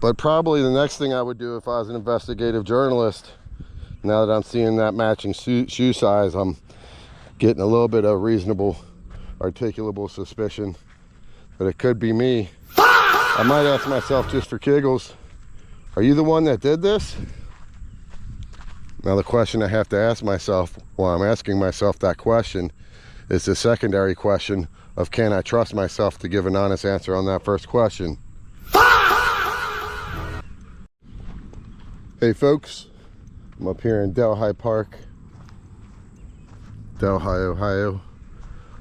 But probably the next thing I would do if I was an investigative journalist, now that I'm seeing that matching shoe size, I'm getting a little bit of reasonable, articulable suspicion that it could be me. I might ask myself just for giggles, are you the one that did this? Now the question I have to ask myself while I'm asking myself that question is the secondary question of, can I trust myself to give an honest answer on that first question? Hey folks, I'm up here in Delhi Park, Delhi, Ohio,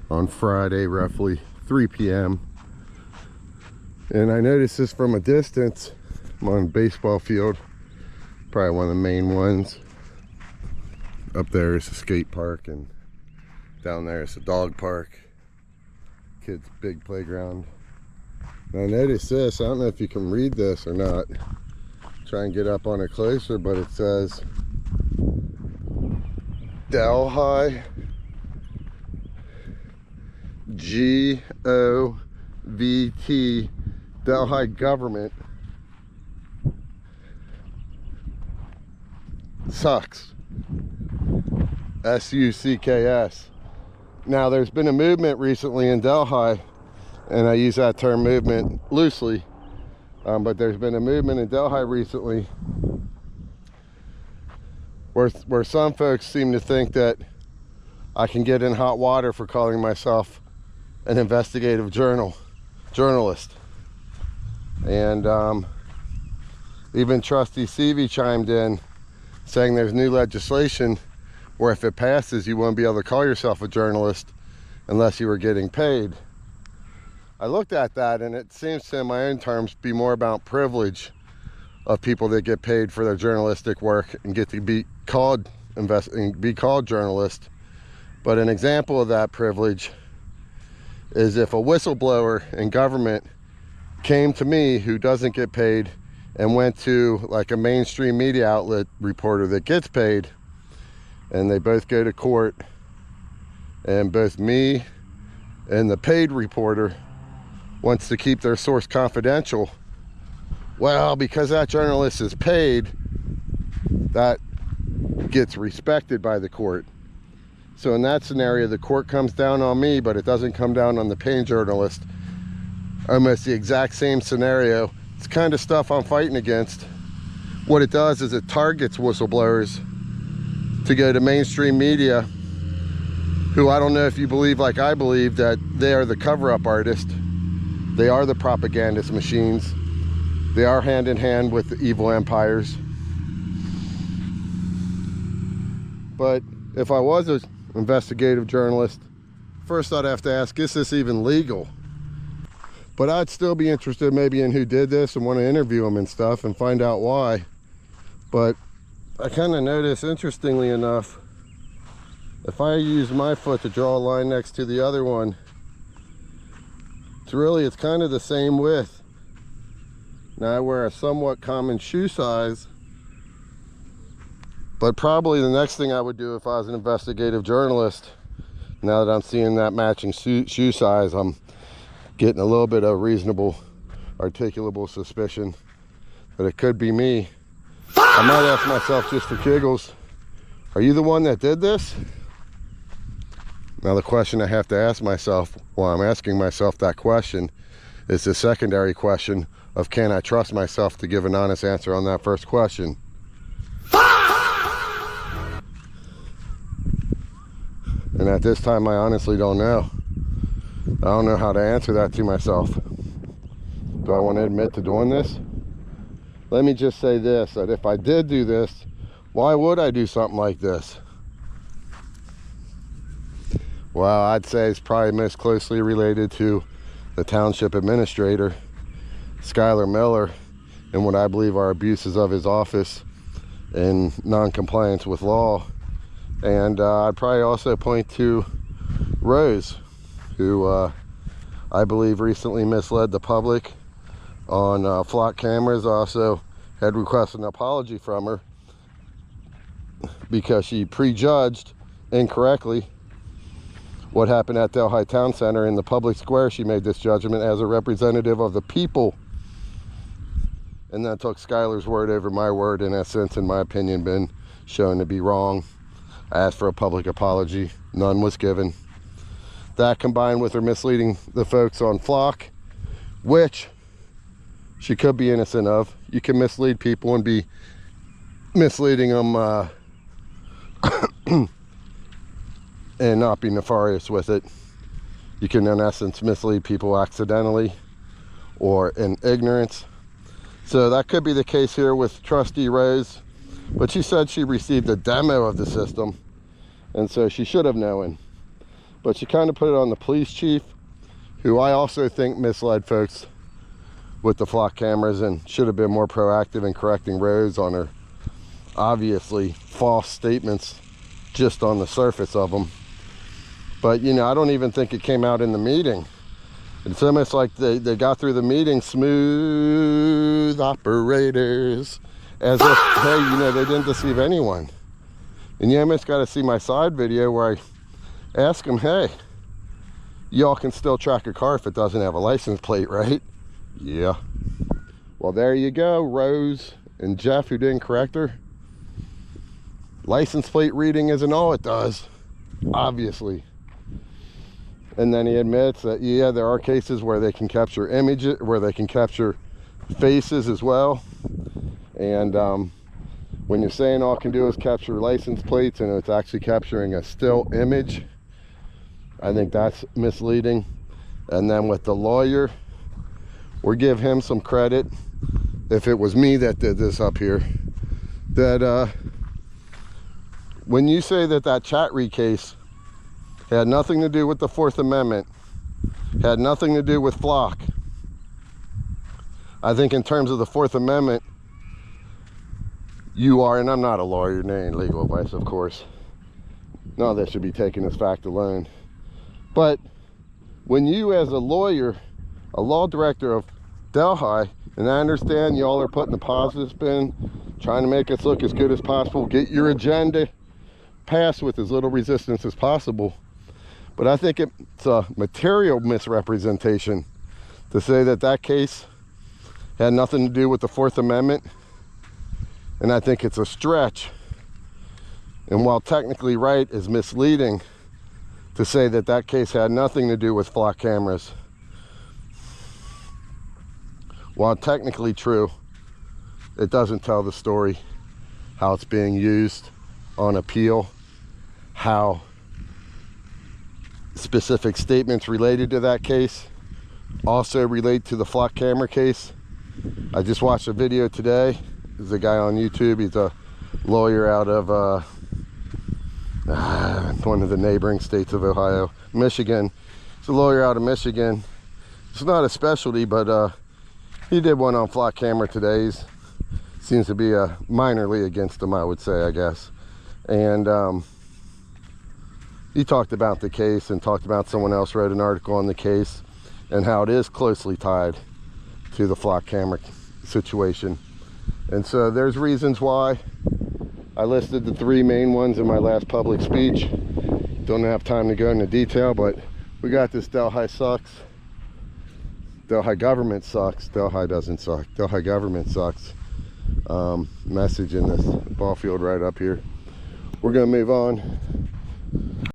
on Friday, roughly 3 p.m. And I noticed this from a distance. I'm on a baseball field, probably one of the main ones. Up there is a skate park, and down there is a dog park. Kids' big playground. And I noticed this, I don't know if you can read this or not. Try and get up on it closer, but it says Delhi G-O-V-T, Delhi government sucks. S-U-C-K-S. Now there's been a movement recently in Delhi, and I use that term movement loosely, but there's been a movement in Delhi recently where some folks seem to think that I can get in hot water for calling myself an investigative journalist. And even Trustee Seavey chimed in saying there's new legislation where if it passes, you won't be able to call yourself a journalist unless you were getting paid. I looked at that, and it seems to, in my own terms, be more about privilege of people that get paid for their journalistic work and get to be called journalists. But an example of that privilege is if a whistleblower in government came to me who doesn't get paid and went to like a mainstream media outlet reporter that gets paid, and they both go to court, and both me and the paid reporter wants to keep their source confidential, well, because that journalist is paid, that gets respected by the court. So in that scenario, the court comes down on me, but it doesn't come down on the paying journalist. Almost the exact same scenario. It's kind of stuff I'm fighting against. What it does is it targets whistleblowers to go to mainstream media, who, I don't know if you believe like I believe, that they are the cover-up artist. They are the propagandist machines. They are hand in hand with the evil empires. But if I was an investigative journalist, first I'd have to ask, is this even legal? But I'd still be interested maybe in who did this and want to interview them and stuff and find out why. But I kind of noticed, interestingly enough, if I use my foot to draw a line next to the other one, it's kind of the same width. Now I wear a somewhat common shoe size, but probably the next thing I would do if I was an investigative journalist, now that I'm seeing that matching shoe size, I'm getting a little bit of reasonable, articulable suspicion that it could be me. I might ask myself just for giggles, are you the one that did this? Now the question I have to ask myself while I'm asking myself that question is the secondary question of, can I trust myself to give an honest answer on that first question? And at this time, I honestly don't know. I don't know how to answer that to myself. Do I want to admit to doing this? Let me just say this, that if I did do this, why would I do something like this? Well, I'd say it's probably most closely related to the township administrator, Skylar Miller, and what I believe are abuses of his office and non-compliance with law. And I'd probably also point to Rose, who I believe recently misled the public on flock cameras. I also had requested an apology from her because she prejudged incorrectly what happened at Delhi Town Center in the public square. She made this judgment as a representative of the people. and then took Skylar's word over my word, and has since, in my opinion, been shown to be wrong. I asked for a public apology. None was given. That combined with her misleading the folks on Flock, which she could be innocent of. You can mislead people and be misleading them and not be nefarious with it. You can, in essence, mislead people accidentally or in ignorance. So that could be the case here with Trustee Rose, but she said she received a demo of the system, and so she should have known. But she kind of put it on the police chief, who I also think misled folks with the Flock cameras and should have been more proactive in correcting Rose on her obviously false statements just on the surface of them. But you know, I don't even think it came out in the meeting. It's almost like they got through the meeting smooth operators, as if, hey, you know, they didn't deceive anyone. And you almost got to see my side video where I ask them, hey, y'all can still track a car if it doesn't have a license plate, right? Yeah. Well, there you go, Rose and Jeff, who didn't correct her. License plate reading isn't all it does, obviously. And then he admits that, yeah, there are cases where they can capture images, where they can capture faces as well. And when you're saying all it can do is capture license plates and it's actually capturing a still image, I think that's misleading. And then with the lawyer, we'll give him some credit. If it was me that did this up here, that when you say that that chat read case had nothing to do with the Fourth Amendment, had nothing to do with Flock, I think in terms of the Fourth Amendment, you are, and I'm not a lawyer, there ain't legal advice, of course. None of that should be taken as fact alone. But when you, as a lawyer, a law director of Delhi, and I understand y'all are putting the positive spin, trying to make us look as good as possible, get your agenda passed with as little resistance as possible. But I think it's a material misrepresentation to say that that case had nothing to do with the Fourth Amendment. And I think it's a stretch. And while technically right, is misleading to say that that case had nothing to do with Flock cameras. While technically true, it doesn't tell the story, how it's being used on appeal, how specific statements related to that case also relate to the Flock camera case. I just watched a video today. There's a guy on YouTube. He's a lawyer out of one of the neighboring states of Ohio, Michigan. He's a lawyer out of Michigan. It's not a specialty, but he did one on Flock camera today. He seems to be minorly against them, I would say, I guess. And he talked about the case and talked about someone else wrote an article on the case and how it is closely tied to the Flock camera situation. And so there's reasons why. I listed the three main ones in my last public speech. Don't have time to go into detail, but we got this Delhi sucks. Delhi government sucks. Delhi doesn't suck. Delhi government sucks. Message in this ball field right up here. We're gonna move on.